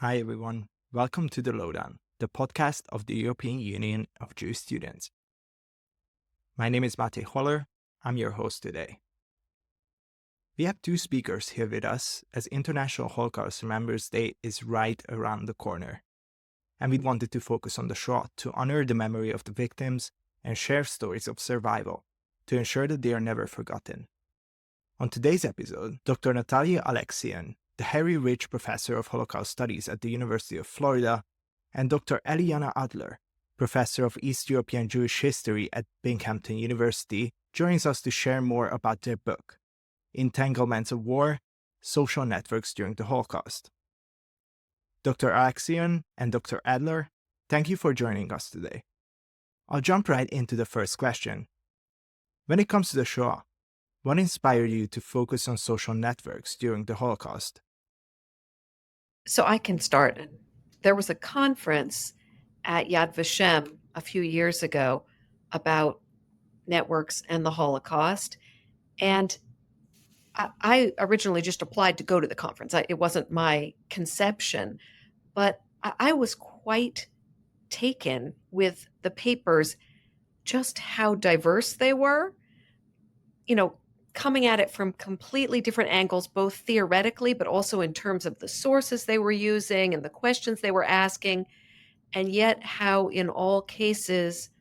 Hi, everyone. Welcome to the Lowdown, the podcast of the European Union of Jewish Students. My name is Máté Holler. I'm your host today. We have two speakers here with us as International Holocaust Remembrance Day is right around the corner. And we wanted to focus on the Shoah to honor the memory of the victims and share stories of survival to ensure that they are never forgotten. On today's episode, Dr. Natalia Aleksiun, the Harry Rich Professor of Holocaust Studies at the University of Florida, and Dr. Eliyana Adler, Professor of East European Jewish History at Binghamton University, joins us to share more about their book, Entanglements of War, Social Networks During the Holocaust. Dr. Aleksiun and Dr. Adler, thank you for joining us today. I'll jump right into the first question. When it comes to the Shoah, what inspired you to focus on social networks during the Holocaust? So I can start. There was a conference at Yad Vashem a few years ago about networks and the Holocaust. And I originally just applied to go to the conference. It wasn't my conception, but I was quite taken with the papers, just how diverse they were. Coming at it from completely different angles, both theoretically, but also in terms of the sources they were using and the questions they were asking, and yet how in all cases,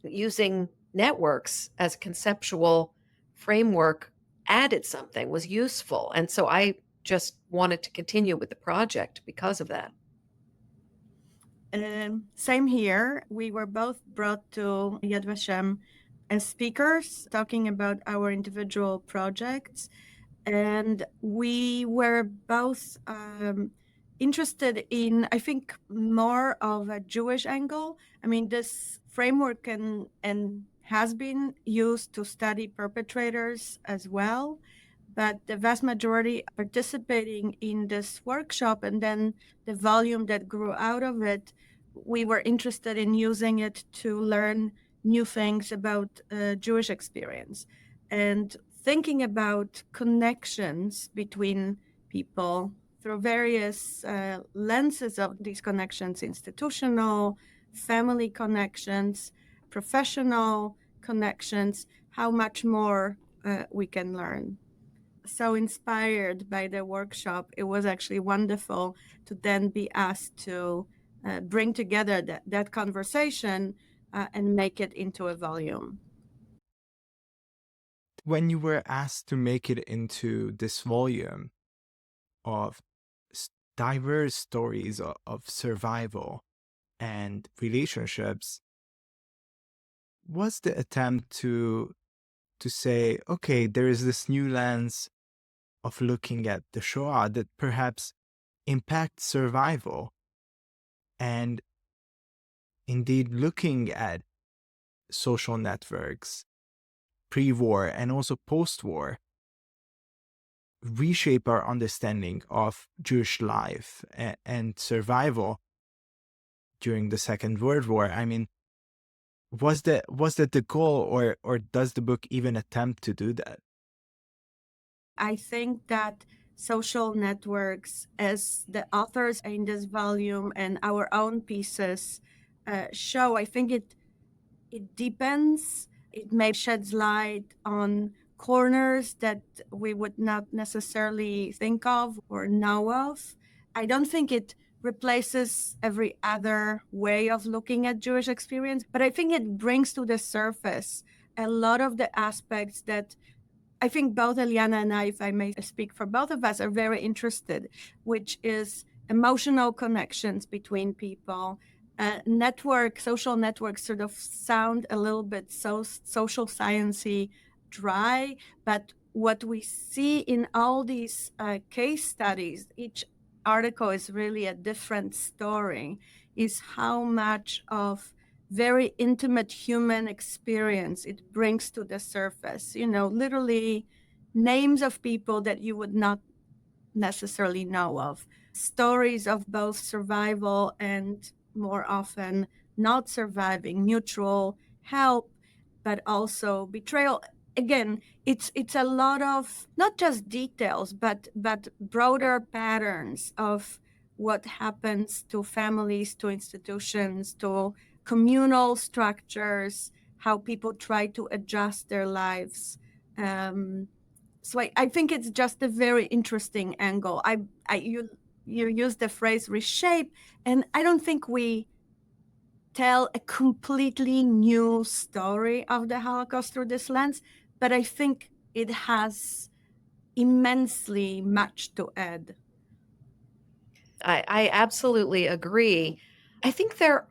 using networks as a conceptual framework added something, was useful. And so I just wanted to continue with the project because of that. Same here. We were both brought to Yad Vashem as speakers talking about our individual projects. And we were both interested in, I think, more of a Jewish angle. I mean, this framework and has been used to study perpetrators as well. But the vast majority participating in this workshop and then the volume that grew out of it, we were interested in using it to learn new things about Jewish experience and thinking about connections between people through various lenses of these connections: institutional, family connections, professional connections, how much more we can learn. So inspired by the workshop, it was actually wonderful to then be asked to bring together that conversation and make it into a volume. When you were asked to make it into this volume of diverse stories of survival and relationships, was the attempt to say, okay, there is this new lens of looking at the Shoah that perhaps impacts survival, and indeed looking at social networks pre-war and also post-war reshape our understanding of Jewish life and survival during the Second World War? I mean, was that the goal, or does the book even attempt to do that? I think that social networks, as the authors in this volume and our own pieces show, I think it deepens. It may sheds light on corners that we would not necessarily think of or know of. I don't think it replaces every other way of looking at Jewish experience, but I think it brings to the surface a lot of the aspects that I think both Eliyana and I, if I may speak for both of us, are very interested, which is emotional connections between people. Social networks sort of sound a little bit social sciencey, dry, but what we see in all these case studies, each article is really a different story, is how much of very intimate human experience it brings to the surface. Literally names of people that you would not necessarily know of, stories of both survival and more often not surviving, mutual help, but also betrayal. Again, it's a lot of not just details, but broader patterns of what happens to families, to institutions, to communal structures, how people try to adjust their lives. So I think it's just a very interesting angle. You use the phrase reshape, and I don't think we tell a completely new story of the Holocaust through this lens, but I think it has immensely much to add. I absolutely agree. I think there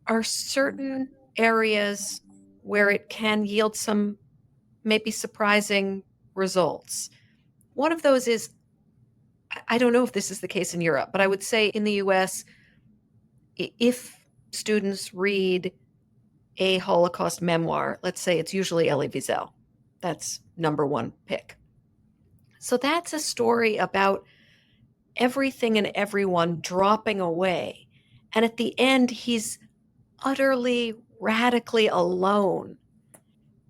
are certain areas where it can yield some maybe surprising results. One of those is, I don't know if this is the case in Europe, but I would say in the US, if students read a Holocaust memoir, let's say it's usually Elie Wiesel, that's number one pick. So that's a story about everything and everyone dropping away. And at the end, he's utterly, radically alone.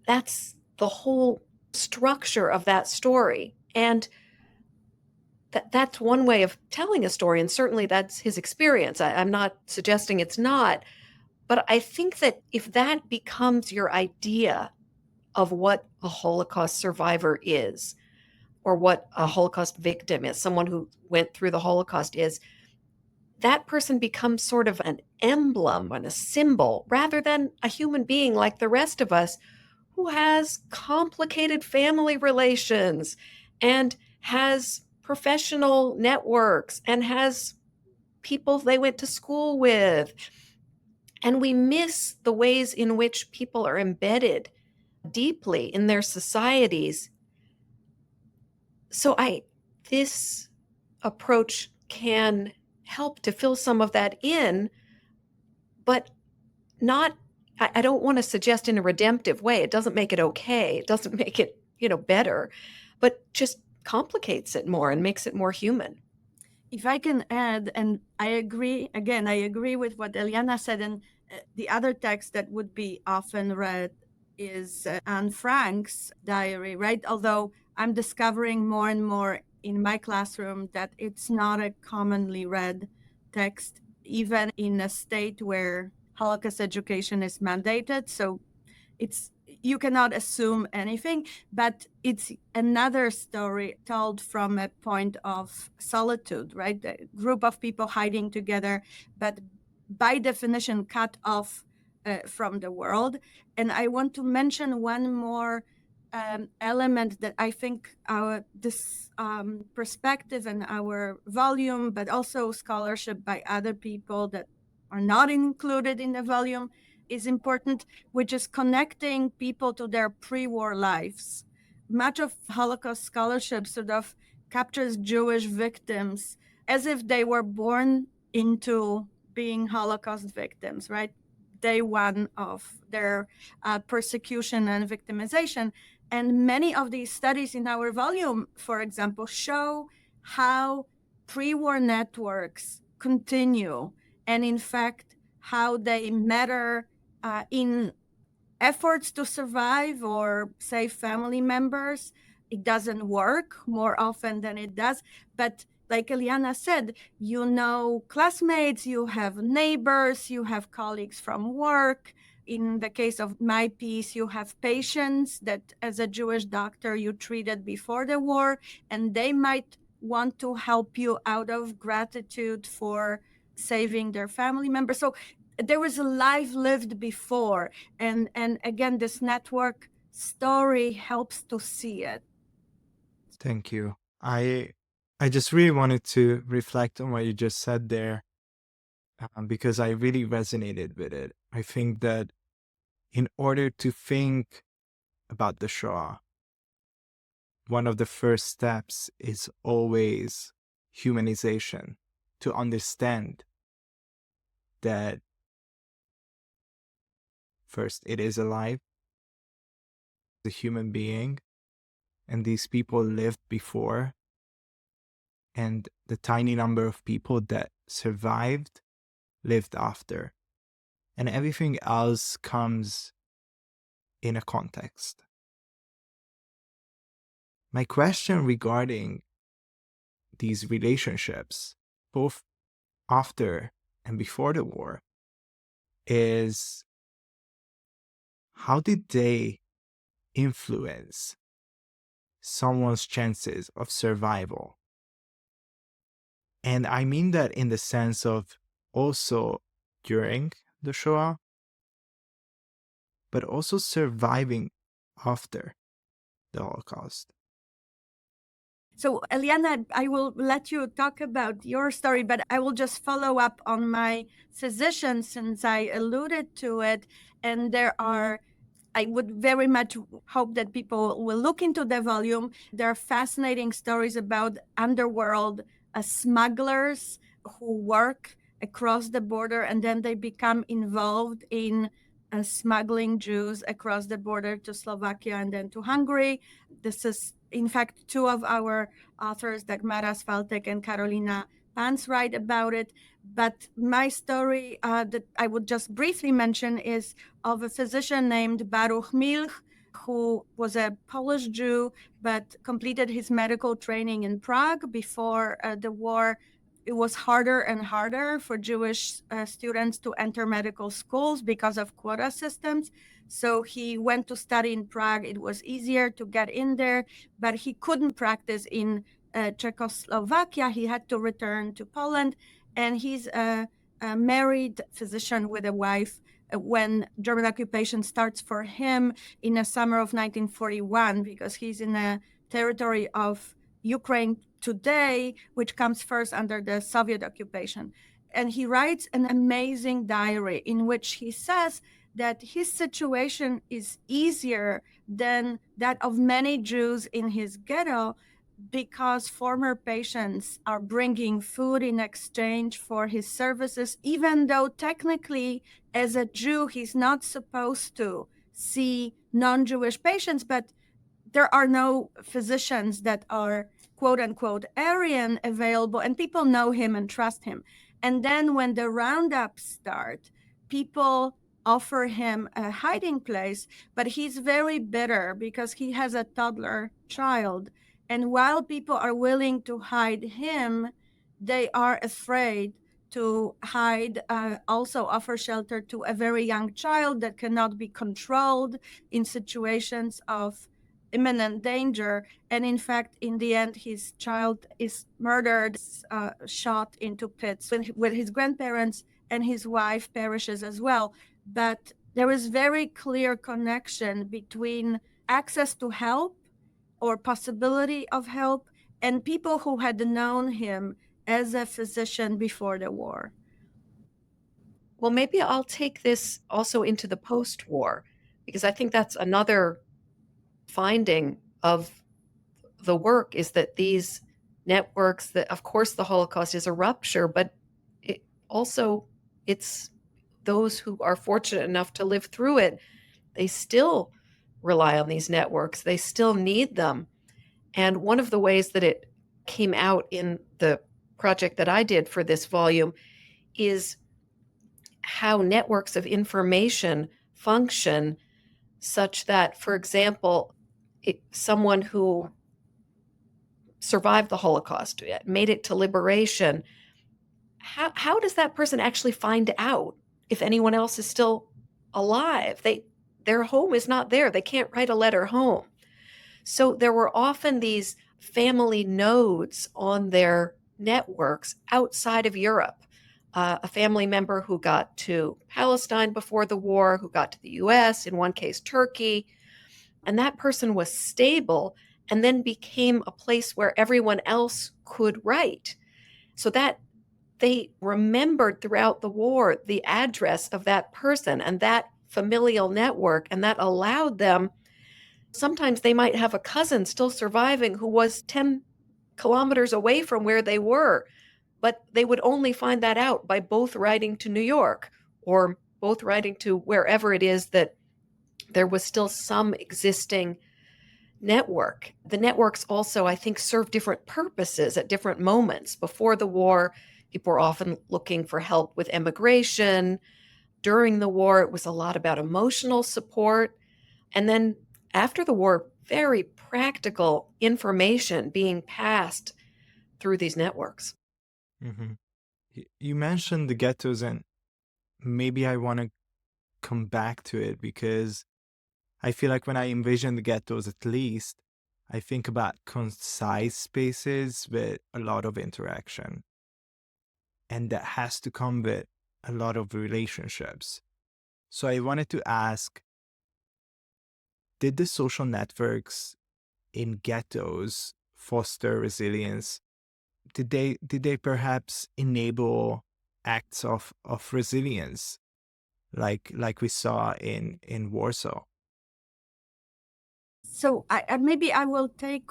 That's the whole structure of that story. And that's one way of telling a story. And certainly that's his experience. I'm not suggesting it's not. But I think that if that becomes your idea of what a Holocaust survivor is, or what a Holocaust victim is, someone who went through the Holocaust is, that person becomes sort of an emblem and a symbol rather than a human being like the rest of us who has complicated family relations and has professional networks and has people they went to school with. And we miss the ways in which people are embedded deeply in their societies. So this approach can help to fill some of that in, but not, I don't want to suggest in a redemptive way. It doesn't make it okay. It doesn't make it, better, but just complicates it more and makes it more human. If I can add, and I agree with what Eliyana said, and the other text that would be often read is Anne Frank's diary, right? Although I'm discovering more and more in my classroom that it's not a commonly read text, even in a state where Holocaust education is mandated. So you cannot assume anything, but it's another story told from a point of solitude, right? A group of people hiding together, but by definition cut off from the world. And I want to mention one more element that I think this perspective and our volume, but also scholarship by other people that are not included in the volume, is important, which is connecting people to their pre-war lives. Much of Holocaust scholarship sort of captures Jewish victims as if they were born into being Holocaust victims, right? Day one of their persecution and victimization. And many of these studies in our volume, for example, show how pre-war networks continue, and in fact, how they matter in efforts to survive or save family members. It doesn't work more often than it does. But like Eliyana said, classmates, you have neighbors, you have colleagues from work. In the case of my piece, you have patients that as a Jewish doctor you treated before the war, and they might want to help you out of gratitude for saving their family members. So there was a life lived before, and again, this network story helps to see it. Thank you. I just really wanted to reflect on what you just said there, because I really resonated with it. I think that in order to think about the Shoah, one of the first steps is always humanization, to understand that first it is alive, a human being, and these people lived before, and the tiny number of people that survived lived after, and everything else comes in a context. My question regarding these relationships, both after and before the war is how did they influence someone's chances of survival? And I mean that in the sense of also during the Shoah, but also surviving after the Holocaust. So, Eliyana, I will let you talk about your story, but I will just follow up on my physician since I alluded to it. And I would very much hope that people will look into the volume. There are fascinating stories about underworld smugglers who work across the border and then they become involved in smuggling Jews across the border to Slovakia and then to Hungary. This is, in fact, two of our authors, Dagmara Svaltek and Karolina Pans, write about it. But my story that I would just briefly mention is of a physician named Baruch Milch, who was a Polish Jew, but completed his medical training in Prague before the war. It was harder and harder for Jewish students to enter medical schools because of quota systems. So he went to study in Prague. It was easier to get in there, but he couldn't practice in Czechoslovakia. He had to return to Poland, and he's a married physician with a wife when German occupation starts for him in the summer of 1941, because he's in a territory of Ukraine today, which comes first under the Soviet occupation. And he writes an amazing diary in which he says that his situation is easier than that of many Jews in his ghetto because former patients are bringing food in exchange for his services, even though technically, as a Jew, he's not supposed to see non-Jewish patients, but there are no physicians that are quote unquote Aryan available, and people know him and trust him. And then when the roundups start, people offer him a hiding place, but he's very bitter because he has a toddler child. And while people are willing to hide him, they are afraid to hide, also offer shelter to a very young child that cannot be controlled in situations of imminent danger. And in fact, in the end, his child is murdered, shot into pits with his grandparents, and his wife perishes as well. But there is very clear connection between access to help or possibility of help and people who had known him as a physician before the war. Well, maybe I'll take this also into the post-war, because I think that's another finding of the work is that these networks, that of course the Holocaust is a rupture, but it's those who are fortunate enough to live through it, they still rely on these networks. They still need them. And one of the ways that it came out in the project that I did for this volume is how networks of information function such that, for example, someone who survived the Holocaust, made it to liberation, how does that person actually find out if anyone else is still alive? Their home is not there. They can't write a letter home. So there were often these family nodes on their networks outside of Europe. A family member who got to Palestine before the war, who got to the US, in one case Turkey, and that person was stable and then became a place where everyone else could write. So that they remembered throughout the war the address of that person and that familial network, and that allowed them. Sometimes they might have a cousin still surviving who was 10 kilometers away from where they were, but they would only find that out by both writing to New York or both writing to wherever it is that there was still some existing network. The networks also, I think, serve different purposes at different moments. Before the war, people were often looking for help with immigration. During the war, it was a lot about emotional support. And then after the war, very practical information being passed through these networks. Mm-hmm. You mentioned the ghettos, and maybe I want to come back to it because I feel like when I envision the ghettos, at least, I think about concise spaces with a lot of interaction. And that has to come with a lot of relationships. So I wanted to ask, did the social networks in ghettos foster resilience? Did they perhaps enable acts of resilience like we saw in Warsaw? So maybe I will take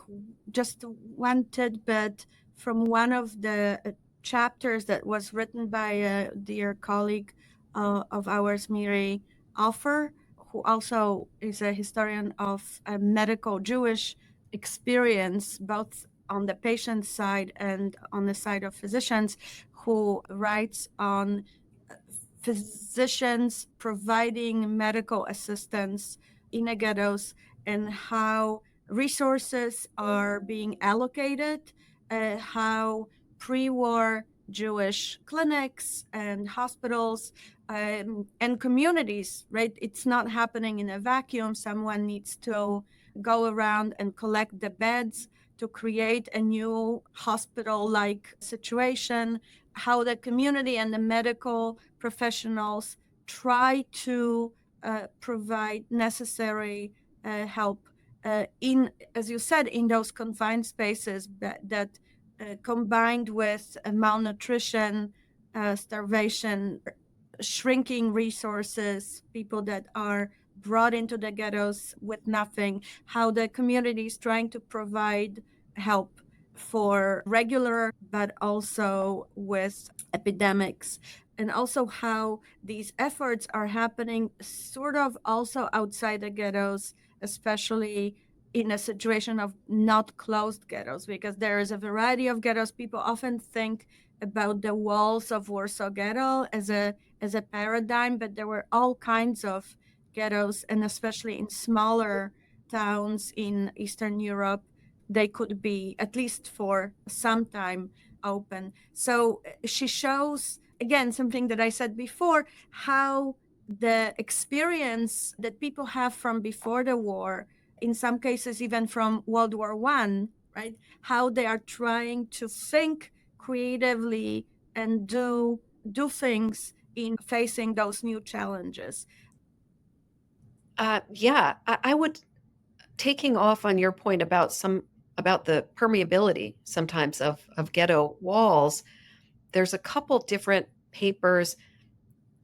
just one tidbit from one of the chapters that was written by a dear colleague of ours, Miri Alfer, who also is a historian of a medical Jewish experience, both on the patient side and on the side of physicians, who writes on physicians providing medical assistance in the ghettos and how resources are being allocated, how pre-war Jewish clinics and hospitals and communities, right? It's not happening in a vacuum. Someone needs to go around and collect the beds to create a new hospital-like situation, how the community and the medical professionals try to provide necessary help in, as you said, in those confined spaces that combined with malnutrition, starvation, shrinking resources, people that are brought into the ghettos with nothing, how the community is trying to provide help for regular, but also with epidemics, and also how these efforts are happening sort of also outside the ghettos, especially in a situation of not closed ghettos, because there is a variety of ghettos. People often think about the walls of Warsaw Ghetto as a paradigm, but there were all kinds of ghettos, and especially in smaller towns in Eastern Europe, they could be, at least for some time, open. So she shows, again, something that I said before, how the experience that people have from before the war, in some cases even from World War I, right? How they are trying to think creatively and do things in facing those new challenges. I would, taking off on your point about the permeability sometimes of ghetto walls. There's a couple different papers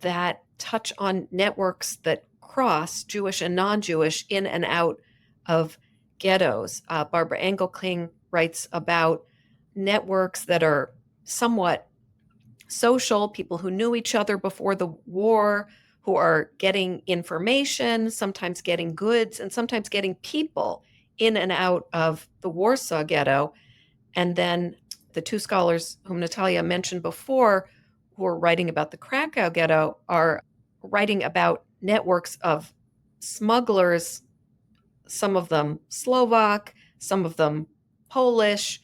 that touch on networks that cross Jewish and non-Jewish in and out of ghettos. Barbara Engelking writes about networks that are somewhat social, people who knew each other before the war, who are getting information, sometimes getting goods, and sometimes getting people in and out of the Warsaw Ghetto. And then the two scholars whom Natalia mentioned before, who are writing about the Krakow Ghetto, are writing about networks of smugglers, some of them Slovak, some of them Polish,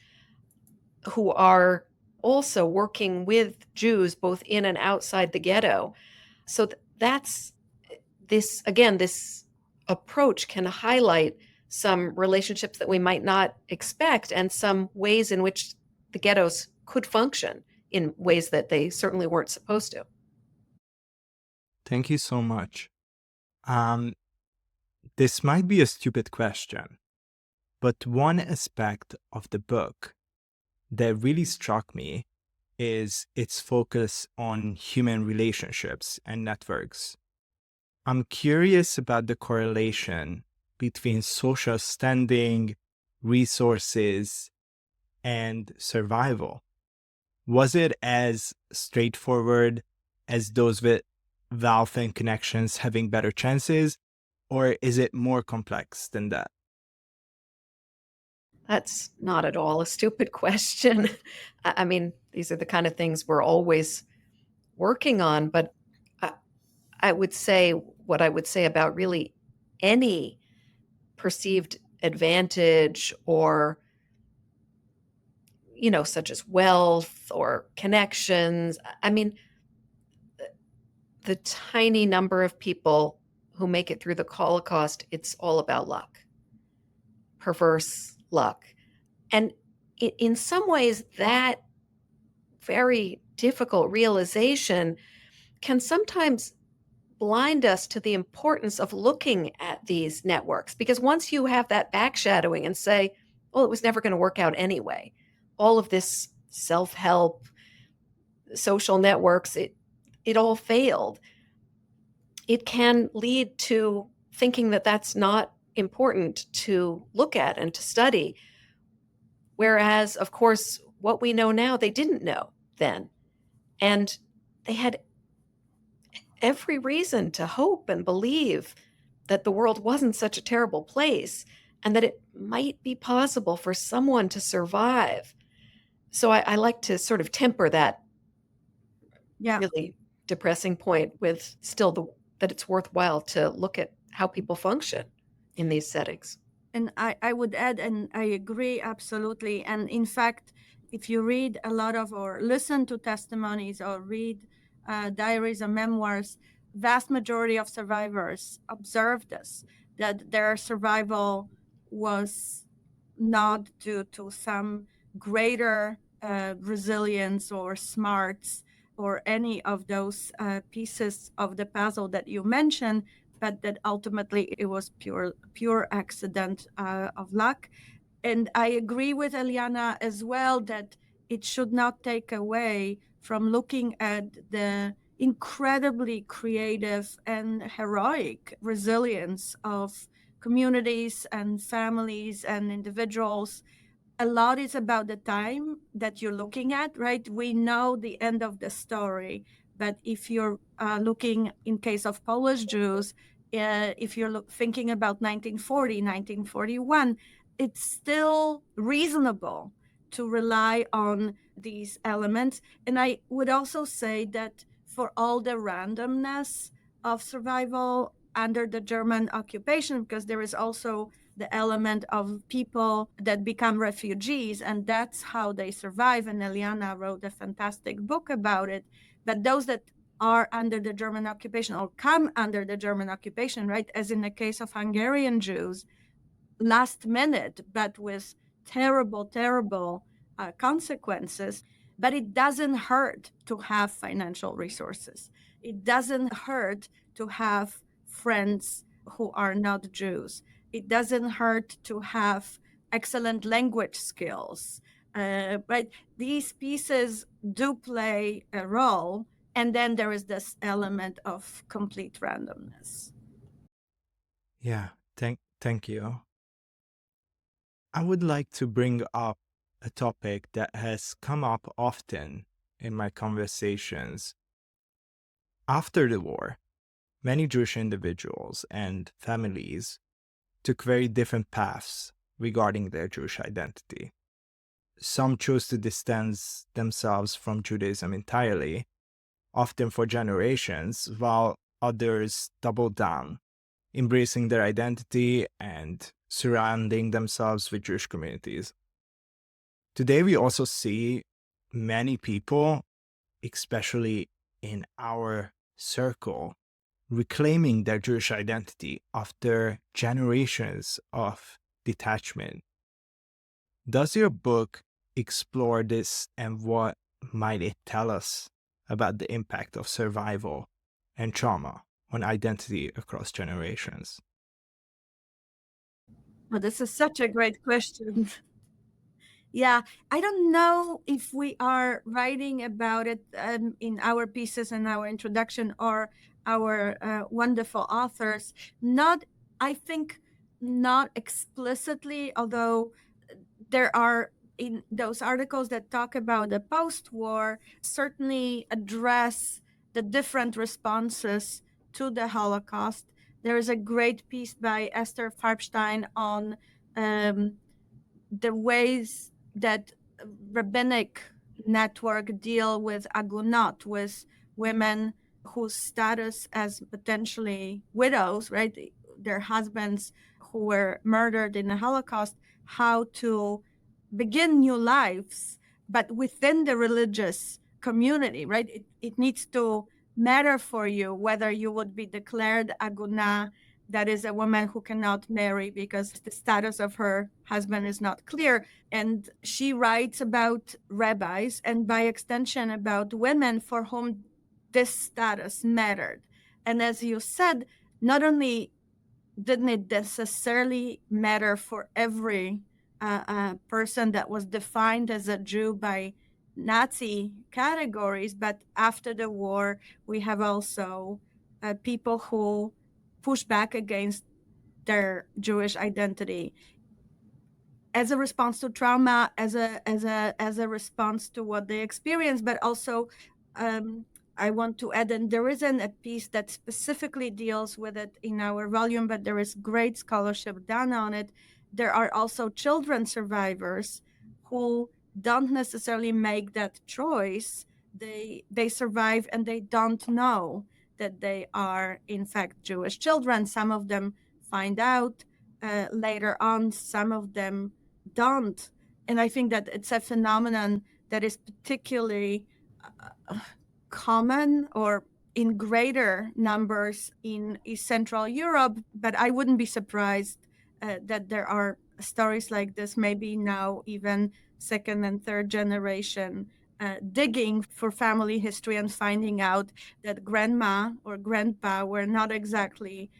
who are also working with Jews both in and outside the ghetto. So that's this, again, this approach can highlight some relationships that we might not expect and some ways in which the ghettos could function in ways that they certainly weren't supposed to. Thank you so much. This might be a stupid question, but one aspect of the book that really struck me is its focus on human relationships and networks. I'm curious about the correlation between social standing, resources, and survival. Was it as straightforward as those with wealth and connections having better chances, or is it more complex than that? That's not at all a stupid question. I mean, these are the kind of things we're always working on, but I would say what I would say about really any perceived advantage or such as wealth or connections. I mean, the tiny number of people who make it through the Holocaust, it's all about luck, perverse luck. And in some ways, that very difficult realization can sometimes blind us to the importance of looking at these networks. Because once you have that backshadowing and say, well, it was never going to work out anyway, all of this self-help, social networks, it all failed. It can lead to thinking that that's not important to look at and to study. Whereas, of course, what we know now, they didn't know then. And they had every reason to hope and believe that the world wasn't such a terrible place and that it might be possible for someone to survive. So I like to sort of temper that really depressing point with still that it's worthwhile to look at how people function in these settings. And I would add, and I agree absolutely. And in fact, if you read a lot of or listen to testimonies or read diaries or memoirs, vast majority of survivors observed this, that their survival was not due to some greater resilience or smarts or any of those pieces of the puzzle that you mentioned, but that ultimately it was pure accident of luck. And I agree with Eliyana as well that it should not take away from looking at the incredibly creative and heroic resilience of communities and families and individuals. A lot is about the time that you're looking at, right? We know the end of the story, but if you're looking in case of Polish Jews, if you're thinking about 1940, 1941, it's still reasonable to rely on these elements. And I would also say that for all the randomness of survival under the German occupation, because there is also the element of people that become refugees, and that's how they survive. And Eliyana wrote a fantastic book about it. But those that are under the German occupation or come under the German occupation, right, as in the case of Hungarian Jews, last minute, but with terrible, terrible consequences. But it doesn't hurt to have financial resources. It doesn't hurt to have friends who are not Jews. It doesn't hurt to have excellent language skills. Right? These pieces do play a role. And then there is this element of complete randomness. Yeah, thank you. I would like to bring up a topic that has come up often in my conversations. After the war, many Jewish individuals and families took very different paths regarding their Jewish identity. Some chose to distance themselves from Judaism entirely, often for generations, while others doubled down, embracing their identity and surrounding themselves with Jewish communities. Today, we also see many people, especially in our circle, reclaiming their Jewish identity after generations of detachment. Does your book explore this, and what might it tell us about the impact of survival and trauma on identity across generations? Well, this is such a great question. Yeah, I don't know if we are writing about it in our pieces and our introduction or our wonderful authors. Not, I think, not explicitly, although there are in those articles that talk about the post-war certainly address the different responses to the Holocaust. There is a great piece by Esther Farbstein on the ways that rabbinic network deal with agunot, with women whose status as potentially widows, right? Their husbands who were murdered in the Holocaust, how to begin new lives but within the religious community, right? It needs to matter for you whether you would be declared aguna, that is a woman who cannot marry because the status of her husband is not clear. And she writes about rabbis and by extension about women for whom this status mattered. And as you said, not only didn't it necessarily matter for every person that was defined as a Jew by Nazi categories, but after the war, we have also people who push back against their Jewish identity as a response to trauma, as a response to what they experienced, but also I want to add, and there isn't a piece that specifically deals with it in our volume, but there is great scholarship done on it. There are also children survivors who don't necessarily make that choice. They survive and they don't know that they are in fact Jewish children. Some of them find out later on, some of them don't. And I think that it's a phenomenon that is particularly common or in greater numbers in East Central Europe, but I wouldn't be surprised that there are stories like this, maybe now even second and third generation, digging for family history and finding out that grandma or grandpa were not exactly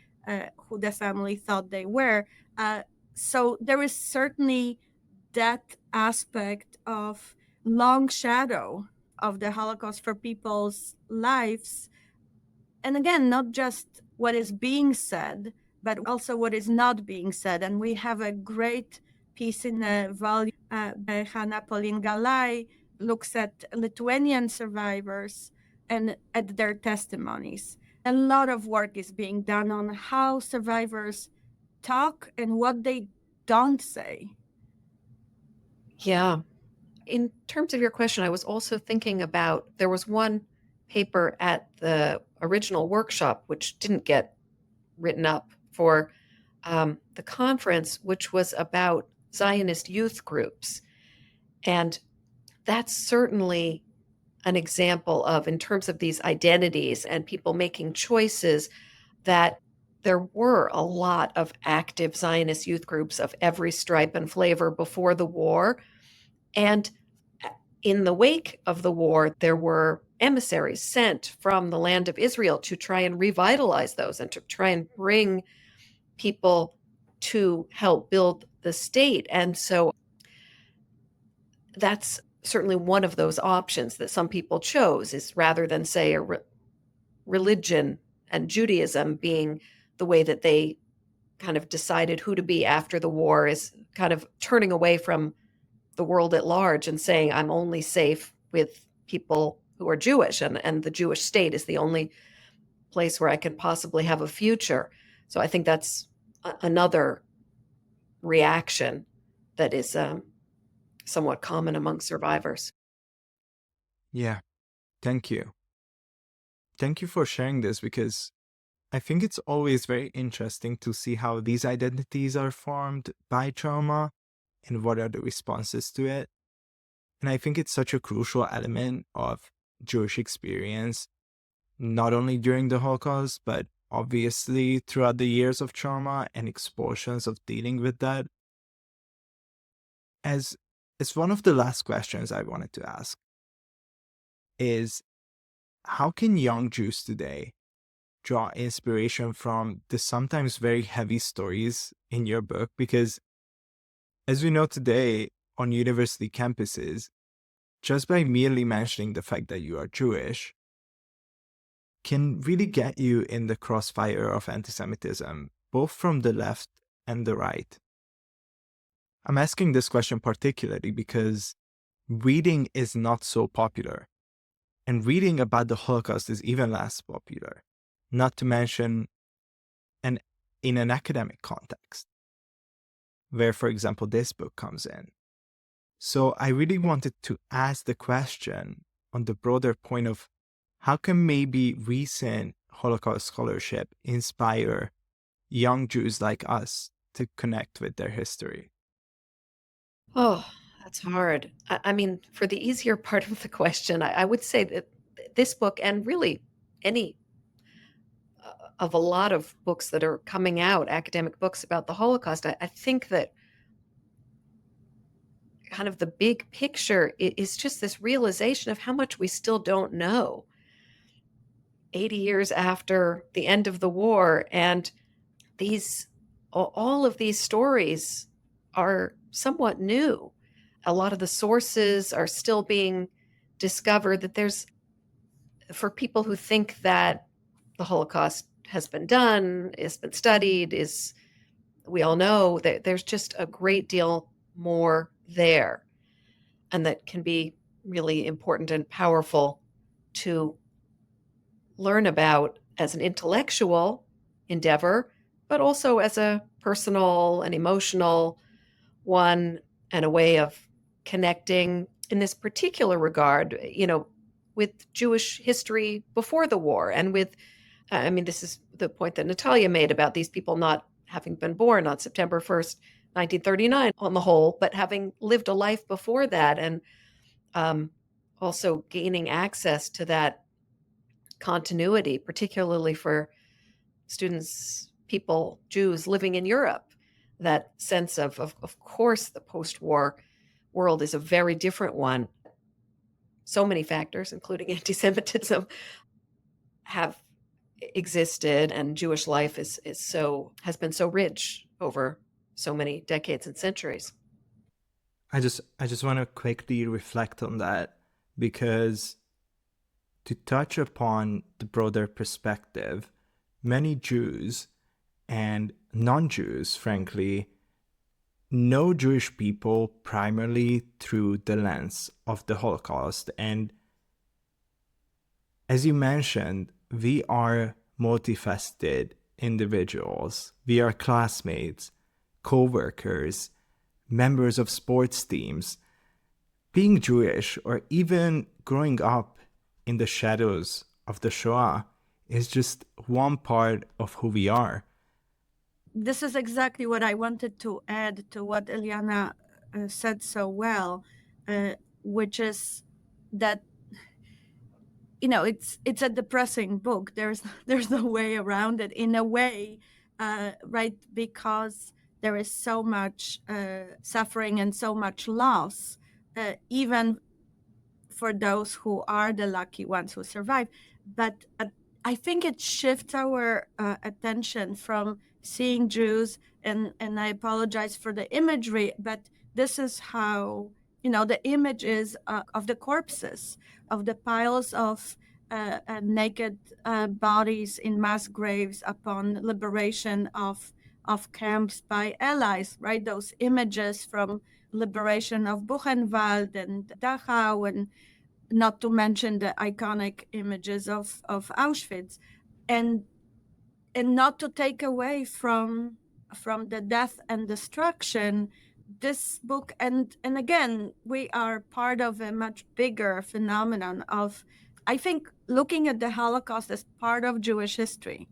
who the family thought they were. So there is certainly that aspect of long shadow of the Holocaust for people's lives. And again, not just what is being said, but also what is not being said. And we have a great piece in the volume by Hanna Pauline Galai, looks at Lithuanian survivors and at their testimonies. A lot of work is being done on how survivors talk and what they don't say. Yeah. In terms of your question, I was also thinking about there was one paper at the original workshop which didn't get written up for the conference, which was about Zionist youth groups. And that's certainly an example of, in terms of these identities and people making choices, that there were a lot of active Zionist youth groups of every stripe and flavor before the war. And in the wake of the war, there were emissaries sent from the land of Israel to try and revitalize those and to try and bring people to help build the state. And so that's certainly one of those options that some people chose, is rather than say a religion and Judaism being the way that they kind of decided who to be after the war, is kind of turning away from the world at large and saying, I'm only safe with people who are Jewish, and the Jewish state is the only place where I can possibly have a future. So I think that's another reaction that is somewhat common among survivors. Yeah, thank you. Thank you for sharing this, because I think it's always very interesting to see how these identities are formed by trauma and what are the responses to it. And I think it's such a crucial element of Jewish experience, not only during the Holocaust, but obviously throughout the years of trauma and expulsions of dealing with that. As one of the last questions I wanted to ask is, how can young Jews today draw inspiration from the sometimes very heavy stories in your book? Because as we know today on university campuses, just by merely mentioning the fact that you are Jewish can really get you in the crossfire of anti-Semitism, both from the left and the right. I'm asking this question particularly because reading is not so popular, and reading about the Holocaust is even less popular, not to mention in an academic context, where, for example, this book comes in. So I really wanted to ask the question on the broader point of, how can maybe recent Holocaust scholarship inspire young Jews like us to connect with their history? Oh, That's hard. I mean, for the easier part of the question, I would say that this book, and really any of a lot of books that are coming out, academic books about the Holocaust, I think that kind of the big picture is just this realization of how much we still don't know 80 years after the end of the war. And these, all of these stories are somewhat new. A lot of the sources are still being discovered. That there's, for people who think that the Holocaust has been done, has been studied, is, we all know that there's just a great deal more there, and that can be really important and powerful to learn about as an intellectual endeavor, but also as a personal and emotional one, and a way of connecting in this particular regard, with Jewish history before the war, and with, I mean, this is the point that Natalia made about these people not having been born on September 1st, 1939 on the whole, but having lived a life before that, and also gaining access to that continuity, particularly for students, people, Jews living in Europe. That sense of course, the post-war world is a very different one. So many factors, including anti-Semitism, have existed, and Jewish life has been so rich over so many decades and centuries. I just want to quickly reflect on that, because to touch upon the broader perspective, many Jews and non-Jews, frankly, know Jewish people primarily through the lens of the Holocaust. And as you mentioned, we are multifaceted individuals. We are classmates, co-workers, members of sports teams. Being Jewish, or even growing up in the shadows of the Shoah, is just one part of who we are. This is exactly what I wanted to add to what Eliyana said so well, which is that, it's a depressing book. There's no way around it, in a way, right? Because there is so much suffering and so much loss, even for those who are the lucky ones who survive. But I think it shifts our attention from seeing Jews, and I apologize for the imagery, but this is how, the images of the corpses, of the piles of naked bodies in mass graves upon liberation of camps by allies, right? Those images from liberation of Buchenwald and Dachau, and not to mention the iconic images of Auschwitz, and not to take away from the death and destruction, this book, and again, we are part of a much bigger phenomenon of, I think, looking at the Holocaust as part of Jewish history,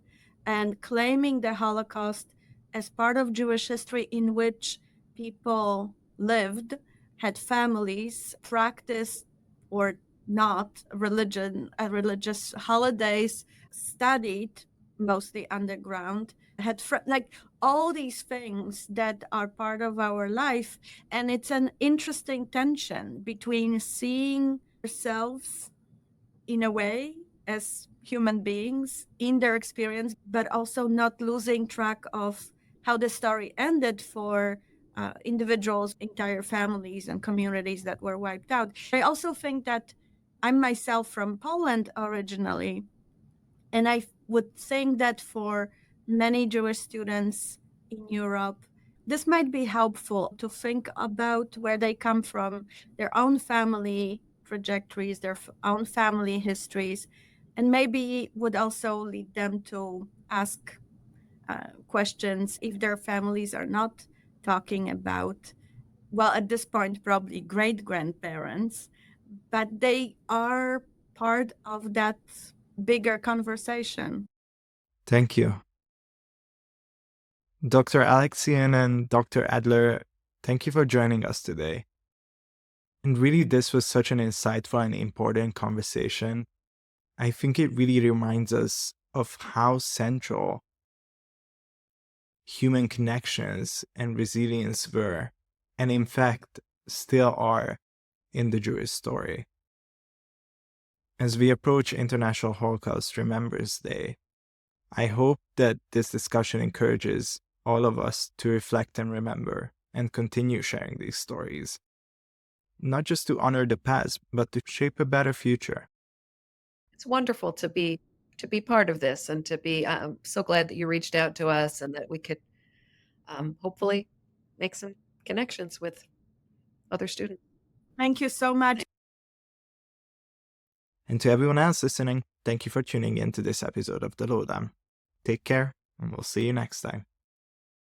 and claiming the Holocaust as part of Jewish history in which people lived, had families, practiced or not religious holidays, studied mostly underground, had like all these things that are part of our life. And it's an interesting tension between seeing ourselves in a way as human beings in their experience, but also not losing track of how the story ended for individuals, entire families and communities that were wiped out. I also think that I'm myself from Poland originally, and I would think that for many Jewish students in Europe, this might be helpful to think about where they come from, their own family trajectories, their own family histories, and maybe would also lead them to ask questions if their families are not talking about, well, at this point, probably great grandparents, but they are part of that bigger conversation. Thank you. Dr. Aleksiun and Dr. Adler, thank you for joining us today. And really, this was such an insightful and important conversation. I think it really reminds us of how central human connections and resilience were, and in fact, still are in the Jewish story. As we approach International Holocaust Remembrance Day, I hope that this discussion encourages all of us to reflect and remember and continue sharing these stories, not just to honor the past, but to shape a better future. It's wonderful to be part of this and to be. I'm so glad that you reached out to us and that we could hopefully make some connections with other students. Thank you so much. And to everyone else listening, thank you for tuning in to this episode of The Lowdown. Take care, and we'll see you next time.